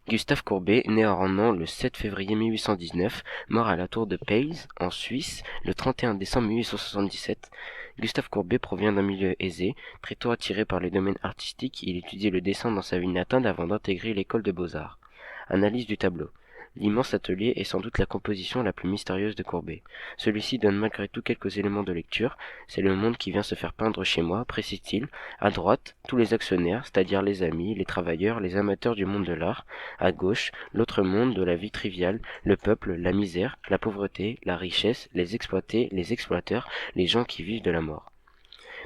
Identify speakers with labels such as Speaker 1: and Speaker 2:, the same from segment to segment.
Speaker 1: Gustave Courbet, né à Ronan le 7 février 1819, mort à la tour de Peise, en Suisse, le 31 décembre 1877. Gustave Courbet provient d'un milieu aisé. Très tôt attiré par les domaines artistiques, il étudie le dessin dans sa ville natale avant d'intégrer l'école de beaux-arts. Analyse du tableau. L'immense atelier est sans doute la composition la plus mystérieuse de Courbet. Celui-ci donne malgré tout quelques éléments de lecture. C'est le monde qui vient se faire peindre chez moi, précise-t-il. À droite, tous les actionnaires, c'est-à-dire les amis, les travailleurs, les amateurs du monde de l'art. À gauche, l'autre monde de la vie triviale, le peuple, la misère, la pauvreté, la richesse, les exploités, les exploiteurs, les gens qui vivent de la mort.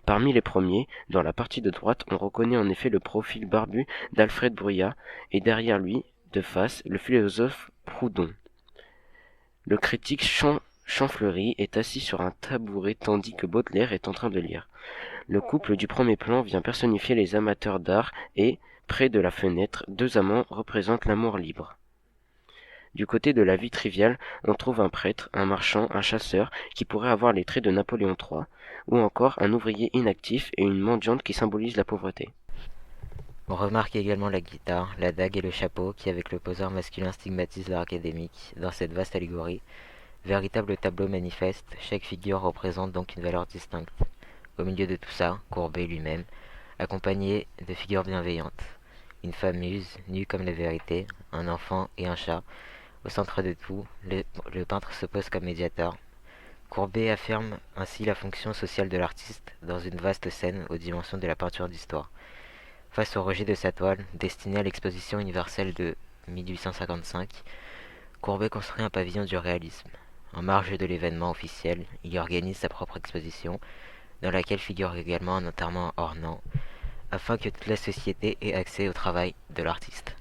Speaker 1: Parmi les premiers, dans la partie de droite, on reconnaît en effet le profil barbu d'Alfred Bruyat, et derrière lui, de face, le philosophe Proudhon. Le critique Champfleury est assis sur un tabouret tandis que Baudelaire est en train de lire. Le couple du premier plan vient personnifier les amateurs d'art et, près de la fenêtre, deux amants représentent l'amour libre. Du côté de la vie triviale, on trouve un prêtre, un marchand, un chasseur, qui pourrait avoir les traits de Napoléon III, ou encore un ouvrier inactif et une mendiante qui symbolisent la pauvreté.
Speaker 2: On remarque également la guitare, la dague et le chapeau qui, avec le poseur masculin, stigmatisent l'art académique dans cette vaste allégorie. Véritable tableau manifeste, chaque figure représente donc une valeur distincte. Au milieu de tout ça, Courbet lui-même, accompagné de figures bienveillantes. Une femme muse, nue comme la vérité, un enfant et un chat. Au centre de tout, le peintre se pose comme médiateur. Courbet affirme ainsi la fonction sociale de l'artiste dans une vaste scène aux dimensions de la peinture d'histoire. Face au rejet de sa toile, destinée à l'exposition universelle de 1855, Courbet construit un pavillon du réalisme. En marge de l'événement officiel, il y organise sa propre exposition, dans laquelle figure également un enterrement ornant, afin que toute la société ait accès au travail de l'artiste.